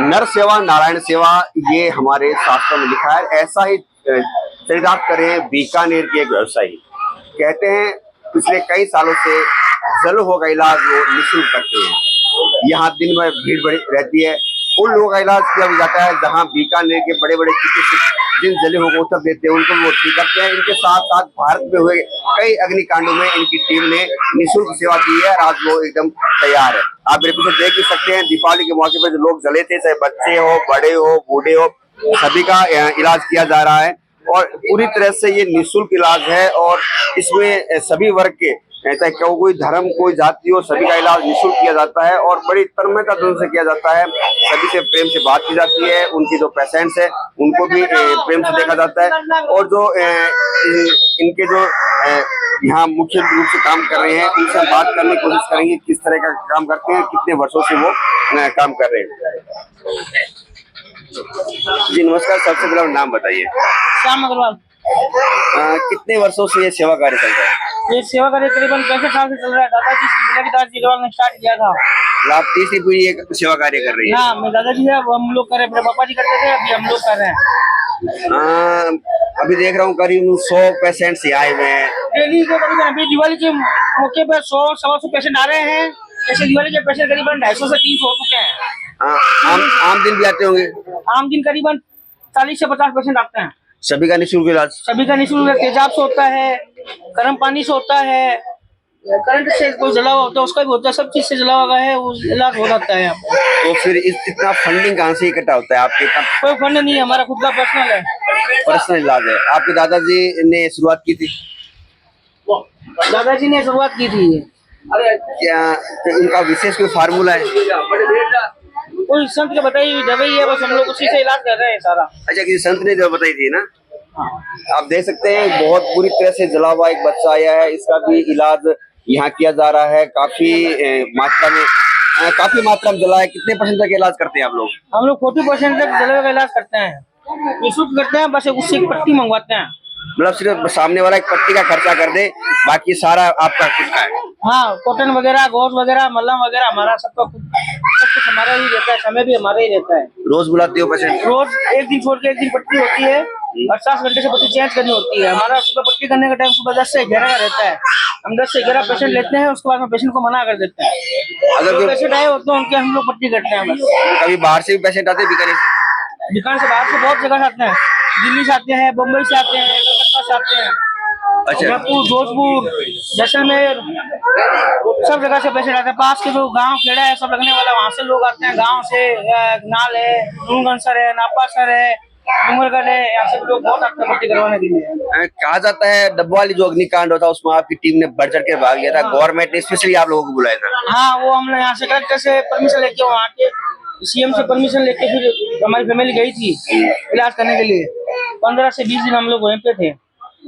नर सेवा नारायण सेवा, ये हमारे शास्त्रों में लिखा है। ऐसा ही चरितार्थ करें बीकानेर के एक व्यवसायी, कहते हैं पिछले कई सालों से जल रोग का इलाज वो निःशुल्क करते हैं। यहाँ दिन में भीड़ बड़ी रहती है, उन लोगों का इलाज किया जाता है जहाँ बीकानेर के बड़े बड़े चिकित्सक जिन जले रोग को उत्तर देते हैं उनको वो ठीक करते हैं। इनके साथ साथ भारत में हुए कई अग्निकांडों में इनकी टीम ने निःशुल्क सेवा दी है और आज वो एकदम तैयार है। आप मेरे पीछे देख ही सकते हैं, दीपावली के मौके पर जो लोग जले थे, चाहे बच्चे हो, बड़े हो, बूढ़े हो, सभी का इलाज किया जा रहा है और पूरी तरह से ये निःशुल्क इलाज है। और इसमें सभी वर्ग के, चाहे कोई धर्म कोई जाति हो, सभी का इलाज निःशुल्क किया जाता है और बड़ी तन्मयता से किया जाता है। सभी से प्रेम से बात की जाती है, उनकी जो पेशेंट्स है उनको भी प्रेम से देखा जाता है। और जो इनके जो यहाँ मुख्य रूप से काम कर रहे हैं उनसे बात करने की कोशिश करेंगे, किस तरह का काम करते हैं, कितने वर्षों से वो काम कर रहे हैं। जी नमस्कार, सबसे पहले नाम बताइए। श्याम अग्रवाल। कितने वर्षों से ये सेवा कार्य चल रहा है? ये सेवा कार्य करीबन 65 साल से चल रहा है। दादाजी दादाजी अग्रवाल ने स्टार्ट किया था। आप तीसरी पीढ़ी एक सेवा कार्य कर रही है? हाँ, मेरे दादाजी है, वो हम लोग कर रहे हैं, पापा जी करते थे, अभी हम लोग कर रहे हैं। अभी देख रहा हूँ करीब 100 पेशेंट्स आए हुए हैं डेली के। करीबन अभी दिवाली के मौके पर 100-125 पेशेंट आ रहे हैं। जैसे दिवाली के पेशेंट करीबन 250 से 300 हो चुके हैं। आम दिन भी आते होंगे? आम दिन करीबन 40 से 50 पेशेंट आते हैं। सभी का निःशुल्क इलाज? सभी का निःशुल्क। तेजाब से होता है, गर्म पानी से होता है, करंट से कोई जला हुआ होता है उसका भी होता है, सब चीज से जला हुआ है, वो इलाज हो जाता है। तो फिर इतना फंडिंग कहाँ से इकट्ठा होता है आपके? कोई फंड नहीं है, हमारा खुद का पर्सनल है। पर्सनल इलाज है। आपके दादाजी ने शुरुआत की थी? दादाजी ने शुरुआत की थी। क्या तो इनका विशेष कोई फार्मूला है? कोई संत के बताई हुई दवाई है, बस हम लोग उसी से इलाज कर रहे हैं सारा। अच्छा, किसी संत ने जो बताई थी ना? आप देख सकते हैं बहुत बुरी तरह से जला हुआ एक बच्चा आया है, इसका भी इलाज यहाँ किया जा रहा है। काफी मात्रा में जला है। कितने % तक इलाज करते हैं आप लोग? हम लोग 40% तक जले का इलाज करते हैं, निःशुल्क करते हैं। बस उससे एक पट्टी मंगवाते हैं, मतलब सिर्फ सामने वाला एक पट्टी का खर्चा कर दे, बाकी सारा आपका खुद का है? हाँ, कॉटन वगैरह, गौस वगैरह, मलहम वगैरह हमारा सबका सब कुछ हमारा ही रहता है, समय भी हमारा ही रहता है। रोज बुलाते हो पेशेंट? रोज एक दिन छोड़ के एक दिन पट्टी होती है, 48 घंटे से पट्टी चेंज करनी होती है। हमारा सुबह पट्टी करने का टाइम सुबह 10 से 11 का रहता है। हम 10 से 11 पेशेंट लेते हैं, उसके बाद में पेशेंट को मना कर देते हैं। अगर पेशेंट आए होते हैं उनके हम लोग पट्टी करते हैं। बस कभी बाहर से भी पेशेंट आते हैं बीकानेर से? बीकानेर से बाहर से बहुत जगह से आते हैं, दिल्ली से आते हैं, बम्बई से आते हैं, कलकत्ता से आते हैं, जयपुर, जोधपुर, जैसलमेर, सब जगह से पेशेंट आते हैं। पास के जो गांव खेड़ा है सब लगने वाला, वहाँ से लोग आते हैं। गांव से नाल है, नूनगंसर है, नापासर है, डूंगरगढ़ है, यहाँ से लोग बहुत आते हैं पट्टी करवाने के लिए। कहा जाता है डब्बा वाली जो अग्निकांड होता है उसमें आपकी टीम ने बढ़ चढ़ के भाग लिया था। गवर्नमेंट ने स्पेशली आप लोगों को बुलाया था? हाँ, वो हमने यहाँ से कलेक्टर से परमिशन लेके, वहाँ के CM से परमिशन लेके फिर हमारी फैमिली गई थी इलाज करने के लिए। 15 से 20 दिन हम लोग वहीं पे थे।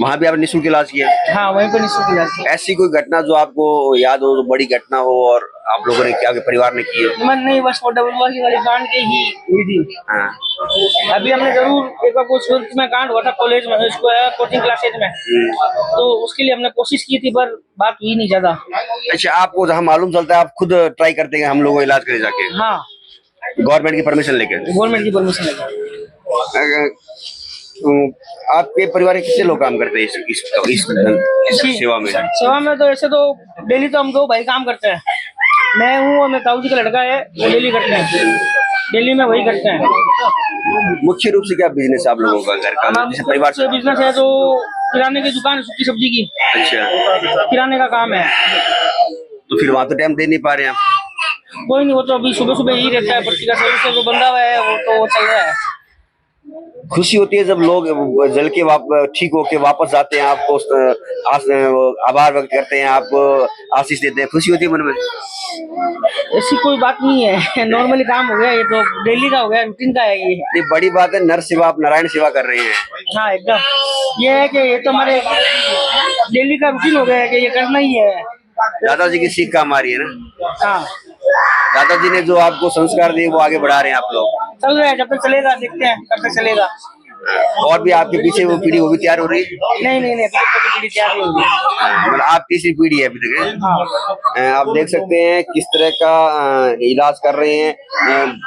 वहाँ भी आप निःशुल्क इलाज किया? हाँ, वहीं पे निःशुल्क इलाज किया। ऐसी कोई घटना जो आपको याद हो, जो बड़ी घटना हो और आप लोगों ने क्या, आपके परिवार ने की है? मन नहीं, बस वो डबलवाही वाली कांड की ही हुई थी। हाँ। अभी हमने जरूर एक बार कुछ में कांड हुआ था कॉलेज में, कोचिंग क्लासेज में, तो उसके लिए हमने कोशिश की थी पर बात हुई नहीं ज्यादा। अच्छा, आपको जहाँ मालूम चलता है आप खुद ट्राई करते हैं हम लोगों को इलाज करे जाके? हाँ, गवर्नमेंट की परमिशन लेके? गवर्नमेंट की परमिशन लेके। आपके परिवार के कितने लोग काम करते हैं इस सेवा में? सेवा में तो ऐसे तो डेली तो हम 2 भाई काम करते हैं। मैं हूँ और मेरे ताऊ जी का लड़का है, वो डेली करते हैं, डेली में वही करते हैं। मुख्य रूप से क्या बिजनेस है आप लोगों का घर का? जैसे परिवार से बिजनेस है तो किराने की दुकान है, सूखी सब्जी की। अच्छा, किराने का काम है। तो फिर वहाँ तो टाइम दे नहीं पा रहे हैं आप? कोई नहीं, वो तो अभी सुबह सुबह ही रहता है। पट्टी का सर्विस जो बंदा हुआ है वो तो चल रहा है। खुशी होती है जब लोग जल के ठीक होके वापस जाते हैं, आपको आभार व्यक्त करते हैं, आपको आशीष देते हैं, खुशी होती है मन में? ऐसी कोई बात नहीं है, नॉर्मली काम हो गया, ये तो डेली का हो गया, रूटीन का है ये बड़ी बात है। नर सेवा, आप नारायण सेवा कर रहे हैं। हाँ, एकदम। ये है कि ये तो हमारे डेली का रूटीन हो गया है कि ये करना ही है। दादाजी की सीख काम आ रही है ना? हाँ, दादाजी ने जो आपको संस्कार दिए वो आगे बढ़ा रहे हैं आप लोग? चल रहा है, जब तक चलेगा देखते हैं कब तक चलेगा। और भी आपके पीछे वो पीढ़ी वो भी तैयार हो रही है? नहीं अभी तक की पीढ़ी तैयार नहीं हुई। मतलब आप तीसरी पीढ़ी है अभी तक है? हाँ आप देख सकते हैं किस तरह का इलाज कर रहे हैं।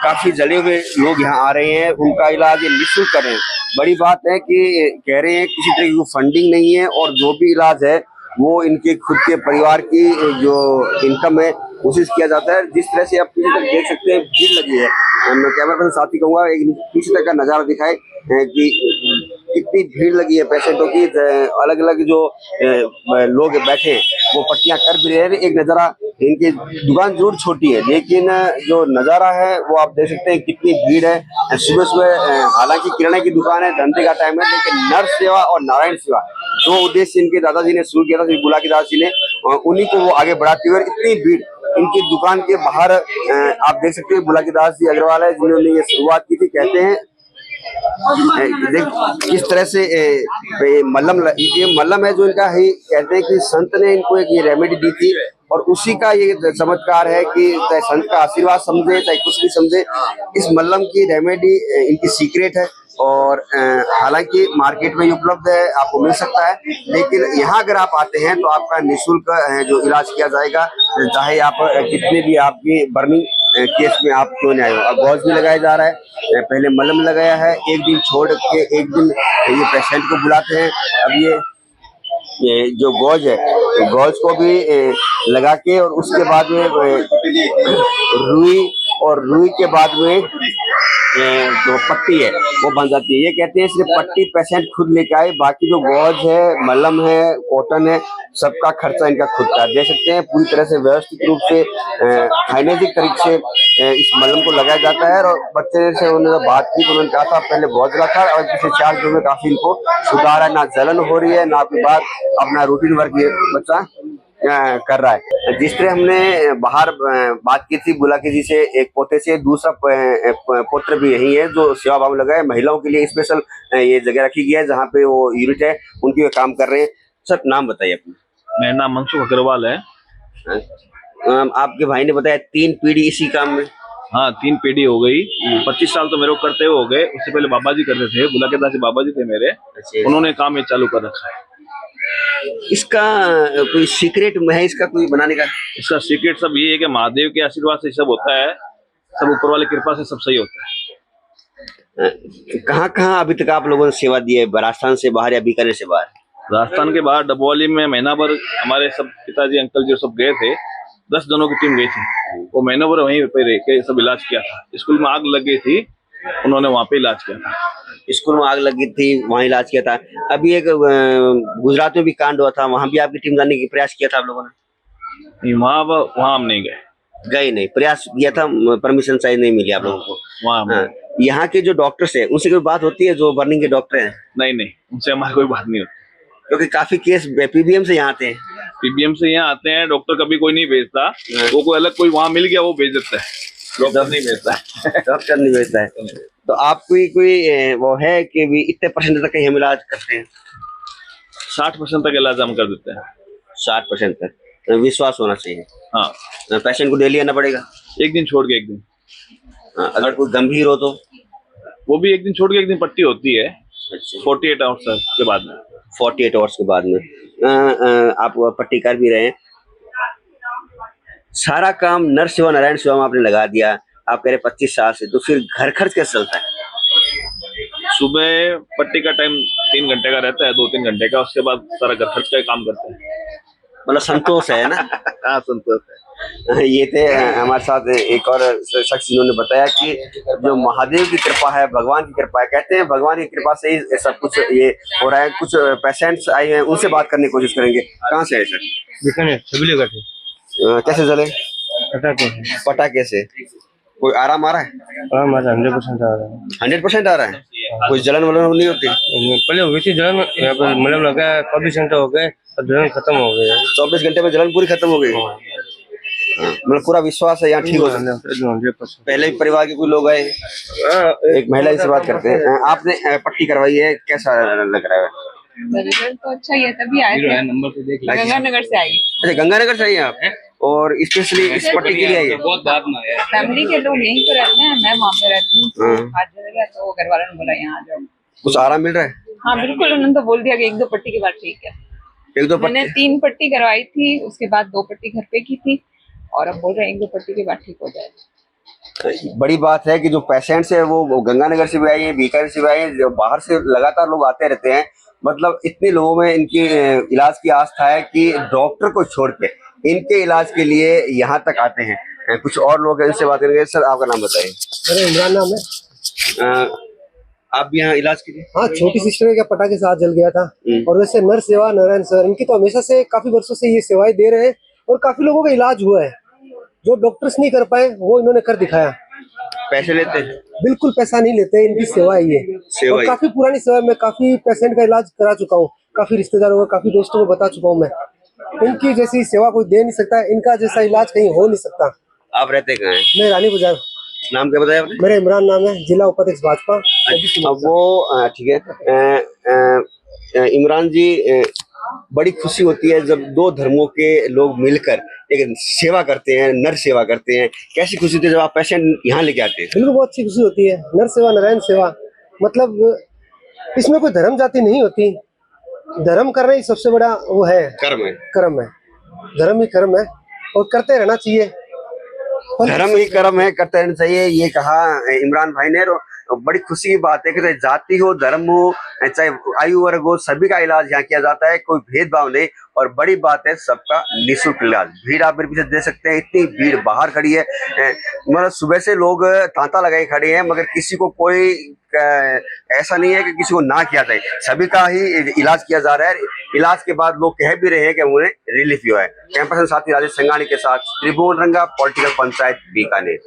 काफी जले हुए लोग यहाँ आ रहे हैं, उनका इलाज ये निःशुल्क कर रहे हैं। बड़ी बात है कि कह रहे हैं किसी तरह की फंडिंग नहीं है और जो भी इलाज है वो इनके खुद के परिवार की जो इनकम है उसी से किया जाता है। जिस तरह से आप पीछे तक देख सकते हैं भीड़ लगी है। मैं कैमरा पर्सन साथी कहूँगा एक पीछे तक का नजारा दिखाए कि कितनी भीड़ लगी है पेशेंटों की। अलग अलग जो लोग बैठे वो पट्टियां कर भी रहे हैं। एक नजारा, इनकी दुकान जरूर छोटी है लेकिन जो नजारा है वो आप देख सकते हैं कितनी भीड़ है सुबह सुबह। हालांकि किराने की दुकान है, धंधे का टाइम है, लेकिन नर्स सेवा और नारायण सेवा दो उद्देश्य इनके दादाजी ने शुरू किया था, श्री बुलाकी दास जी ने, उन्हीं को वो आगे बढ़ाते हुए इतनी भीड़ इनकी दुकान के बाहर आप देख सकते हैं। बुलाकी दास जी अग्रवाल है जिन्होंने ये शुरुआत की थी। कहते हैं किस तरह से ये मल्लम है जो इनका है। कहते हैं कि संत ने इनको एक ये रेमेडी दी थी और उसी का ये चमत्कार है कि चाहे संत का आशीर्वाद समझे चाहे कुछ भी समझे, इस मल्लम की रेमेडी इनकी सीक्रेट है। और हालांकि मार्केट में ये उपलब्ध है, आपको मिल सकता है, लेकिन यहाँ अगर आप आते हैं तो आपका निःशुल्क जो इलाज किया जाएगा, चाहे आप कितने भी आपकी बर्निंग केस में आप क्यों नहीं आए हो। अब गॉज भी लगाया जा रहा है, पहले मलहम लगाया है, एक दिन छोड़ के एक दिन ये पेशेंट को बुलाते हैं। अब ये जो गॉज है तो गॉज को भी लगा के और उसके बाद में रुई और रुई के बाद में जो पट्टी है वो बन जाती है। ये कहते हैं सिर्फ पट्टी पेशेंट खुद लेके आए, बाकी जो गॉज है, मलहम है, कॉटन है, सबका खर्चा इनका खुद का। देख सकते हैं पूरी तरह से व्यवस्थित रूप से हाइजीनिक तरीके से इस मलहम को लगाया जाता है। और बच्चे से उन्होंने बात की तो उन्होंने कहा था पहले बहुत जला था और पिछले 4 दिन में काफी इनको सुधार है, ना जलन हो रही है ना आपकी बात अपना रूटीन वर्क ये बच्चा कर रहा है। जिस तरह हमने बाहर बात की थी बुलाकी जी से, एक पोते से दूसरा पुत्र भी यही है जो सेवा भाव लगा है। महिलाओं के लिए स्पेशल ये जगह रखी गई है जहाँ पे वो यूनिट है उनकी वे काम कर रहे हैं। सर नाम बताइए अपना। मेरा नाम मनसुख अग्रवाल है। आपके भाई ने बताया 3 पीढ़ी इसी काम में। हाँ 3 पीढ़ी हो गई। 25 साल तो मेरे को करते हुए हो गए। उससे पहले बाबा जी करते थे, बुलाके दास बाबा जी थे मेरे, उन्होंने काम ये चालू कर रखा है। इसका कोई सीक्रेट है इसका कोई बनाने का? इसका सीक्रेट सब ये है कि महादेव के आशीर्वाद से सब होता है, सब ऊपर वाले कृपा से सब सही होता है। कहाँ कहाँ अभी तक आप लोगों ने सेवा दी है, राजस्थान से बाहर या बीकानेर से बाहर? राजस्थान के बाहर डबवाली में महीना भर हमारे सब पिताजी अंकल जी सब गए थे। 10 जनों की टीम गई थी, वो महीना भर वहीं पे रह के सब इलाज किया था। स्कूल में आग लग गई थी, उन्होंने वहाँ पे इलाज किया था। स्कूल में आग लगी थी, वहाँ इलाज किया था। अभी एक गुजरात में भी कांड हुआ था, वहाँ भी आपकी टीम जाने की प्रयास किया था आप लोगों ने? वहाँ हम नहीं गए नहीं, प्रयास किया था, परमिशन शायद नहीं मिली आप लोगों को वहाँ। यहाँ के जो डॉक्टर्स है उनसे कोई बात होती है, जो बर्निंग के डॉक्टर हैं? नहीं उनसे हमारी कोई बात नहीं होती, क्योंकि काफी केस पीबीएम से यहाँ आते हैं। पीबीएम से यहाँ आते हैं, डॉक्टर कभी कोई नहीं भेजता, वो कोई अलग कोई वहाँ मिल गया वो भेज देता है, डॉक्टर नहीं भेजता है। डॉक्टर नहीं भेजता है। तो आप कोई वो है कि भी इतने परसेंट तक हम इलाज करते हैं? 60% तक इलाज हम कर देते हैं। 60% तक विश्वास होना चाहिए। हाँ पेशेंट को डेली आना पड़ेगा? एक दिन छोड़ के एक दिन। अगर कोई गंभीर हो तो वो भी एक दिन छोड़ के एक दिन पट्टी होती है। अच्छा 48 आवर्स के बाद में। 48 आवर्स के बाद में आप पट्टी कर भी रहे हैं। सारा काम नर सेवा नारायण सेवा में आपने लगा दिया, आप कह रहे 25 साल से, तो फिर घर खर्च कैसे चलता है? सुबह पट्टी का टाइम 3 घंटे का रहता है, 2-3 घंटे का, उसके बाद सारा घर खर्च का काम करते हैं। मतलब संतोष है ना? हाँ संतोष है। ये थे हमारे साथ एक और शख्स जिन्होंने बताया कि जो महादेव की कृपा है, भगवान की कृपा है। कहते हैं भगवान की कृपा से ही सब कुछ ये हो रहा है। कुछ पेशेंट्स आए हैं, उनसे बात करने की कोशिश करेंगे। कहाँ से है सर? बीकानेर। कैसे जले? पटाखे से। कोई आराम आ रहा है? 100% आ रहा है। 100% आ रहा है? कोई जलन वलन नहीं होती? पहले हुई थी जलन, यहाँ पर मलहम लगा, 24 घंटे हो गए और जलन खत्म हो गई है। 24 घंटे में जलन पूरी खत्म हो गई? मतलब पूरा विश्वास है यहाँ ठीक हो सकता है। पहले भी परिवार के कोई लोग आए? एक महिला जी से बात करते हैं। आपने पट्टी करवाई है, कैसा लग रहा है? रिजल्ट तो अच्छा ही है, तभी आए थे। गंगानगर से आई। अच्छा गंगानगर से आई आप, और स्पेशली इस पट्टी के लिए आई है? बहुत बाद में आया। फैमिली के लोग यहीं पे रहते हैं, मैं वहाँ पे रहती हूँ। आज जगह तो घर वालों ने बोला यहाँ आ जाओ। कुछ आराम मिल रहा है? हाँ बिल्कुल, उन्होंने तो बोल दिया कि 1-2 पट्टी के बाद ठीक है। एक दो मैंने पट्टी 3 पट्टी करवाई थी, उसके बाद 2 पट्टी घर पे की थी, और अब बोल रहे हैं 1-2 पट्टी के बाद ठीक हो जाएगा। बड़ी बात है कि जो पेशेंट्स है वो गंगानगर से भी आए हैं, बीकानेर से भी आए हैं, जो बाहर से लगातार लोग आते रहते हैं। मतलब इतने लोगों में इनकी इलाज की आस्था है कि डॉक्टर को छोड़ के इनके इलाज के लिए यहाँ तक आते हैं। कुछ और लोग हैं, इनसे बात करेंगे। सर आपका नाम बताइए। मेरा इमरान नाम है। आप भी यहाँ इलाज के लिए? हाँ, छोटी सिस्टर का पटाखे साथ जल गया था। और वैसे नर सेवा नारायण सर, इनकी तो हमेशा से काफी वर्षों से ये सेवाएं दे रहे हैं और काफी लोगों का इलाज हुआ है। जो डॉक्टर्स नहीं कर पाए वो इन्होंने कर दिखाया। पैसे लेते हैं? बिल्कुल पैसा नहीं लेते, इनकी सेवा है ये। और काफी पुरानी सेवा, मैं काफी पेशेंट का इलाज करा चुका हूँ, काफी रिश्तेदारों को, काफी दोस्तों को बता चुका हूँ मैं। इनकी जैसी सेवा कोई दे नहीं सकता, इनका जैसा इलाज कहीं हो नहीं सकता। आप रहते कहाँ हैं? मैं रानी बाजार। नाम क्या बताया आपने? मेरा इमरान नाम है, जिला उपाध्यक्ष भाजपा। अब वो ठीक है। इमरान जी, बड़ी खुशी होती है जब दो धर्मों के लोग मिलकर एक सेवा करते हैं, नर सेवा करते हैं। कैसी खुशी होती है जब आप पेशेंट यहाँ लेके आते हैं? बिल्कुल बहुत अच्छी खुशी होती है। नर सेवा नारायण सेवा, मतलब इसमें कोई धर्म जाति नहीं होती। धर्म करना ही सबसे बड़ा वो है, कर्म है। कर्म है, धर्म ही कर्म है और करते रहना चाहिए। धर्म ही कर्म है, करते रहना चाहिए, ये कहा इमरान भाई ने। बड़ी खुशी की बात है कि चाहे जाति हो, धर्म हो, चाहे आयु वर्ग हो, सभी का इलाज यहाँ किया जाता है, कोई भेदभाव नहीं। और बड़ी बात है सबका निःशुल्क इलाज। भीड़ आप मेरे पीछे दे सकते हैं, इतनी भीड़ बाहर खड़ी है। मतलब सुबह से लोग तांता लगाए खड़े हैं, मगर किसी को कोई ऐसा नहीं है कि किसी को ना किया जाए, सभी का ही इलाज किया जा रहा है। इलाज के बाद लोग कह भी रहे हैं कि उन्हें रिलीफ हुआ है। कैंपस में साथी राजेश संगानी के साथ त्रिभुवन रंगा, पॉलिटिकल पंचायत बीकानेर।